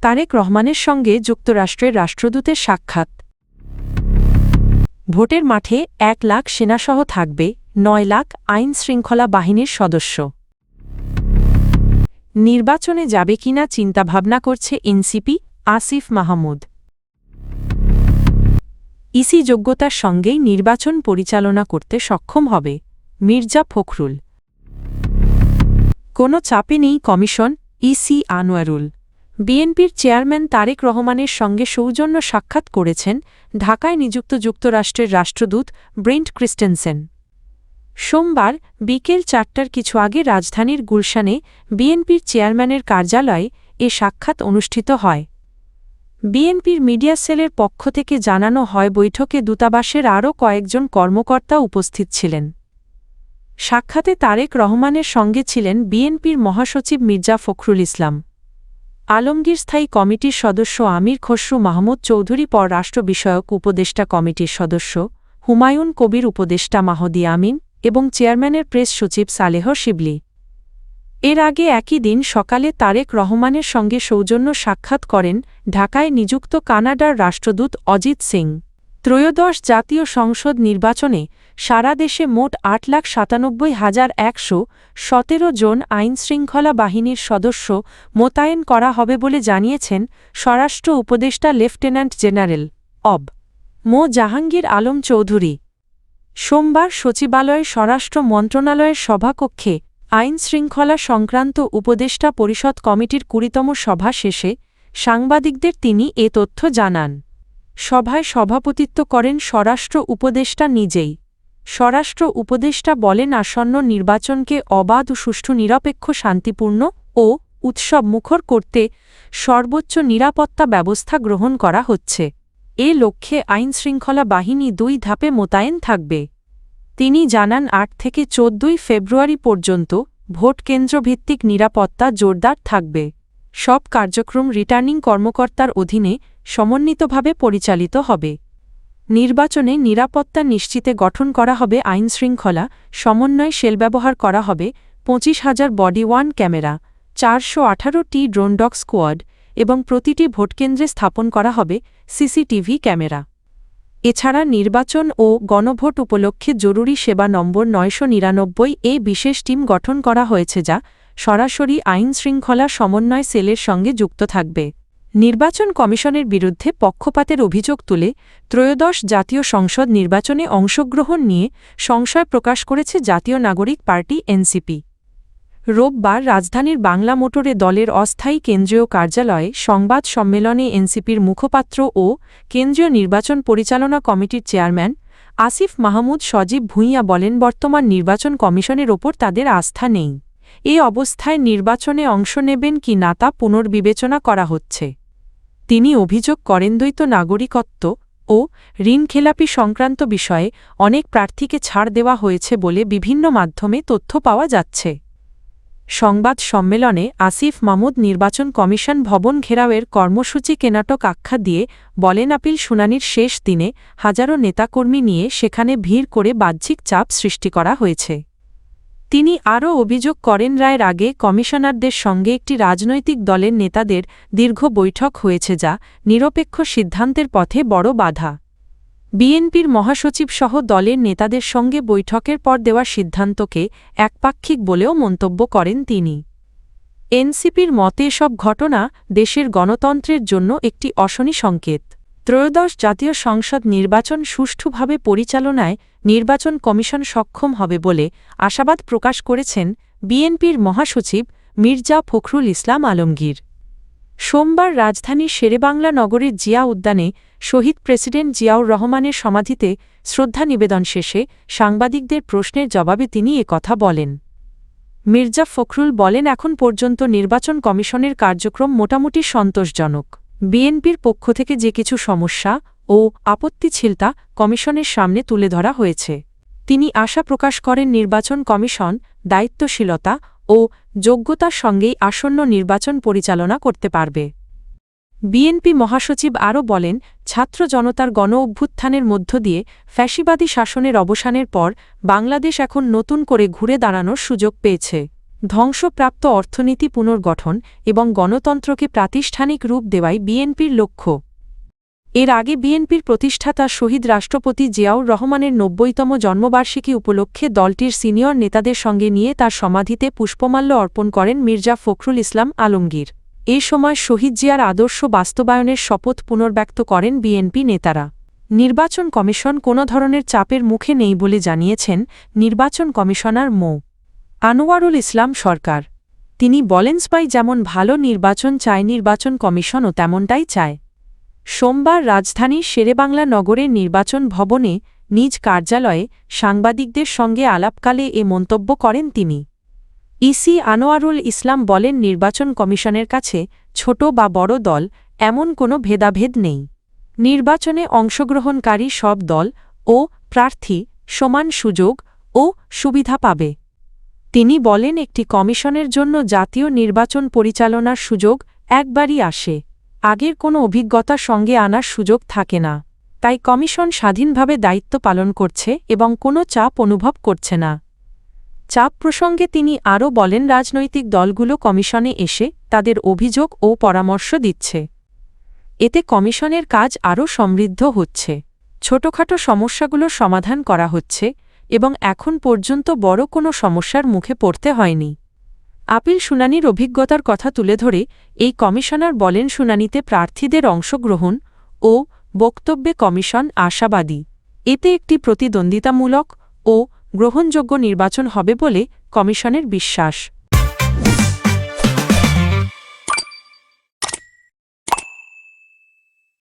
তারেক রহমানের সঙ্গে যুক্তরাষ্ট্রের রাষ্ট্রদূতের সাক্ষাৎ। ভোটের মাঠে ১ লাখ সেনাসহ থাকবে ৯ লাখ আইনশৃঙ্খলা বাহিনীর সদস্য। নির্বাচনে যাবে কিনা চিন্তাভাবনা করছে এনসিপি, আসিফ মাহমুদ। ইসি যোগ্যতার সঙ্গেই নির্বাচন পরিচালনা করতে সক্ষম হবে মির্জা ফখরুল। কোনো চাপে নেই কমিশন, ইসি আনোয়ারুল। বিএনপির চেয়ারম্যান তারেক রহমানের সঙ্গে সৌজন্য সাক্ষাৎ করেছেন ঢাকায় নিযুক্ত যুক্তরাষ্ট্রের রাষ্ট্রদূত ব্রেন্ট ক্রিস্টেনসেন। সোমবার বিকেল ৪টার কিছু আগে রাজধানীর গুলশানে বিএনপির চেয়ারম্যানের কার্যালয়ে এ সাক্ষাৎ অনুষ্ঠিত হয়। বিএনপির মিডিয়া সেলের পক্ষ থেকে জানানো হয়, বৈঠকে দূতাবাসের আরও কয়েকজন কর্মকর্তা উপস্থিত ছিলেন। সাক্ষাতে তারেক রহমানের সঙ্গে ছিলেন বিএনপির মহাসচিব মির্জা ফখরুল ইসলাম আলমগীর, স্থায়ী কমিটির সদস্য আমির খসরু মাহমুদ চৌধুরী, পররাষ্ট্র বিষয়ক উপদেষ্টা কমিটির সদস্য হুমায়ুন কবির, উপদেষ্টা মাহদি আমিন এবং চেয়ারম্যানের প্রেস সচিব সালেহ শিবলি। এর আগে একই দিন সকালে তারেক রহমানের সঙ্গে সৌজন্য সাক্ষাৎ করেন ঢাকায় নিযুক্ত কানাডার রাষ্ট্রদূত অজিত সিং। ত্রয়োদশ জাতীয় সংসদ নির্বাচনে সারা দেশে মোট ৮,৯৭,১১৭ জন আইনশৃঙ্খলা বাহিনীর সদস্য মোতায়েন করা হবে বলে জানিয়েছেন স্বরাষ্ট্র উপদেষ্টা লেফটেন্যান্ট জেনারেল অব. মো. জাহাঙ্গীর আলম চৌধুরী। সোমবার সচিবালয়ে স্বরাষ্ট্র মন্ত্রণালয়ের সভাকক্ষে আইনশৃঙ্খলা সংক্রান্ত উপদেষ্টা পরিষদ কমিটির ২০তম সভা শেষে সাংবাদিকদের তিনি এ তথ্য জানান। সভায় সভাপতিত্ব করেন স্বরাষ্ট্র উপদেষ্টা নিজেই। স্বরাষ্ট্র উপদেষ্টা বলেন, আসন্ন নির্বাচনকে অবাধ, সুষ্ঠু, নিরপেক্ষ, শান্তিপূর্ণ ও উৎসবমুখর করতে সর্বোচ্চ নিরাপত্তা ব্যবস্থা গ্রহণ করা হচ্ছে। এ লক্ষ্যে আইনশৃঙ্খলা বাহিনী ২ ধাপে মোতায়েন থাকবে। তিনি জানান, ৮ থেকে ১৪ ফেব্রুয়ারি পর্যন্ত ভোটকেন্দ্রভিত্তিক নিরাপত্তা জোরদার থাকবে। সব কার্যক্রম রিটার্নিং কর্মকর্তার অধীনে সমন্বিতভাবে পরিচালিত হবে। নির্বাচনে নিরাপত্তা নিশ্চিতে গঠন করা হবে আইনশৃঙ্খলা সমন্বয় সেল, ব্যবহার করা হবে ২৫,০০০ বডি ওয়ার্ন ক্যামেরা, ৪১৮টি ড্রোন ডগ স্কোয়াড এবং প্রতিটি ভোটকেন্দ্রে স্থাপন করা হবে সিসিটিভি ক্যামেরা। এছাড়া নির্বাচন ও গণভোট উপলক্ষে জরুরি সেবা নম্বর ৯৯৯ এ বিশেষ টিম গঠন করা হয়েছে, যা সরাসরি আইনশৃঙ্খলা সমন্বয় সেলের সঙ্গে যুক্ত থাকবে। নির্বাচন কমিশনের বিরুদ্ধে পক্ষপাতের অভিযোগ তুলে ত্রয়োদশ জাতীয় সংসদ নির্বাচনে অংশগ্রহণ নিয়ে সংশয় প্রকাশ করেছে জাতীয় নাগরিক পার্টি এনসিপি। রোববার রাজধানীর বাংলা মোটরে দলের অস্থায়ী কেন্দ্রীয় কার্যালয়ে সংবাদ সম্মেলনে এনসিপির মুখপাত্র ও কেন্দ্রীয় নির্বাচন পরিচালনা কমিটির চেয়ারম্যান আসিফ মাহমুদ সজীব ভুঁইয়া বলেন, বর্তমান নির্বাচন কমিশনের ওপর তাদের আস্থা নেই। এ অবস্থায় নির্বাচনে অংশ নেবেন কি না তা পুনর্বিবেচনা করা হচ্ছে। তিনি অভিযোগ করেন, দ্বৈত নাগরিকত্ব ও ঋণখেলাপি সংক্রান্ত বিষয়ে অনেক প্রার্থীকে ছাড় দেওয়া হয়েছে বলে বিভিন্ন মাধ্যমে তথ্য পাওয়া যাচ্ছে। সংবাদ সম্মেলনে আসিফ মাহমুদ নির্বাচন কমিশন ভবন ঘেরাওয়ের কর্মসূচিকে নাটক আখ্যা দিয়ে বলেন, আপিল শুনানির শেষ দিনে হাজারো নেতাকর্মী নিয়ে সেখানে ভিড় করে বাহ্যিক চাপ সৃষ্টি করা হয়েছে। তিনি আরও অভিযোগ করেন, রায়ের আগে কমিশনারদের সঙ্গে একটি রাজনৈতিক দলের নেতাদের দীর্ঘ বৈঠক হয়েছে, যা নিরপেক্ষ সিদ্ধান্তের পথে বড় বাধা। বিএনপির মহাসচিব সহ দলের নেতাদের সঙ্গে বৈঠকের পর দেওয়া সিদ্ধান্তকে একপাক্ষিক বলেও মন্তব্য করেন তিনি। এনসিপির মতে এসব ঘটনা দেশের গণতন্ত্রের জন্য একটি অশনি সংকেত। ত্রয়োদশ জাতীয় সংসদ নির্বাচন সুষ্ঠুভাবে পরিচালনায় নির্বাচন কমিশন সক্ষম হবে বলে আশাবাদ প্রকাশ করেছেন বিএনপির মহাসচিব মির্জা ফখরুল ইসলাম আলমগীর। সোমবার রাজধানীর শেরেবাংলা নগরের জিয়া উদ্যানে শহীদ প্রেসিডেন্ট জিয়াউর রহমানের সমাধিতে শ্রদ্ধা নিবেদন শেষে সাংবাদিকদের প্রশ্নের জবাবে তিনি একথা বলেন। মির্জা ফখরুল বলেন, এখন পর্যন্ত নির্বাচন কমিশনের কার্যক্রম মোটামুটি সন্তোষজনক। বিএনপির পক্ষ থেকে যে কিছু সমস্যা ও আপত্তি ছিল তা কমিশনের সামনে তুলে ধরা হয়েছে। তিনি আশা প্রকাশ করেন, নির্বাচন কমিশন দায়িত্বশীলতা ও যোগ্যতার সঙ্গেই আসন্ন নির্বাচন পরিচালনা করতে পারবে। বিএনপি মহাসচিব আরও বলেন, ছাত্র জনতার গণ অভ্যুত্থানের মধ্য দিয়ে ফ্যাসিবাদী শাসনের অবসানের পর বাংলাদেশ এখন নতুন করে ঘুরে দাঁড়ানোর সুযোগ পেয়েছে। ধ্বংসপ্রাপ্ত অর্থনীতি পুনর্গঠন এবং গণতন্ত্রকে প্রাতিষ্ঠানিক রূপ দেওয়াই বিএনপির লক্ষ্য। এর আগে বিএনপির প্রতিষ্ঠাতা শহীদ রাষ্ট্রপতি জিয়াউর রহমানের ৯০তম জন্মবার্ষিকী উপলক্ষে দলটির সিনিয়র নেতাদের সঙ্গে নিয়ে তার সমাধিতে পুষ্পমাল্য অর্পণ করেন মির্জা ফখরুল ইসলাম আলমগীর। এ সময় শহীদ জিয়ার আদর্শ বাস্তবায়নের শপথ পুনর্ব্যক্ত করেন বিএনপি নেতারা। নির্বাচন কমিশন কোনো ধরনের চাপের মুখে নেই বলে জানিয়েছেন নির্বাচন কমিশনার মো. আনোয়ারুল ইসলাম সরকার। তিনি বলেন, সবাই যেমন ভালো নির্বাচন চায়, নির্বাচন কমিশনও তেমনটাই চায়। সোমবার রাজধানীর শেরেবাংলা নগরের নির্বাচন ভবনে নিজ কার্যালয়ে সাংবাদিকদের সঙ্গে আলাপকালে এ মন্তব্য করেন তিনি। ইসি আনোয়ারুল ইসলাম বলেন, নির্বাচন কমিশনের কাছে ছোট বা বড় দল এমন কোনো ভেদাভেদ নেই। নির্বাচনে অংশগ্রহণকারী সব দল ও প্রার্থী সমান সুযোগ ও সুবিধা পাবে। তিনি বলেন, একটি কমিশনের জন্য জাতীয় নির্বাচন পরিচালনার সুযোগ একবারই আসে। আগের কোনো অভিজ্ঞতার সঙ্গে আনার সুযোগ থাকে না। তাই কমিশন স্বাধীনভাবে দায়িত্ব পালন করছে এবং কোনো চাপ অনুভব করছে না। চাপ প্রসঙ্গে তিনি আরও বলেন, রাজনৈতিক দলগুলো কমিশনে এসে তাদের অভিযোগ ও পরামর্শ দিচ্ছে। এতে কমিশনের কাজ আরও সমৃদ্ধ হচ্ছে। ছোটখাটো সমস্যাগুলোর সমাধান করা হচ্ছে এবং এখন পর্যন্ত বড় কোনো সমস্যার মুখে পড়তে হয়নি। আপিল শুনানির অভিজ্ঞতার কথা তুলে ধরে এই কমিশনার বলেন, শুনানিতে প্রার্থীদের অংশগ্রহণ ও বক্তব্যে কমিশন আশাবাদী। এতে একটি প্রতিদ্বন্দ্বিতামূলক ও গ্রহণযোগ্য নির্বাচন হবে বলে কমিশনের বিশ্বাস।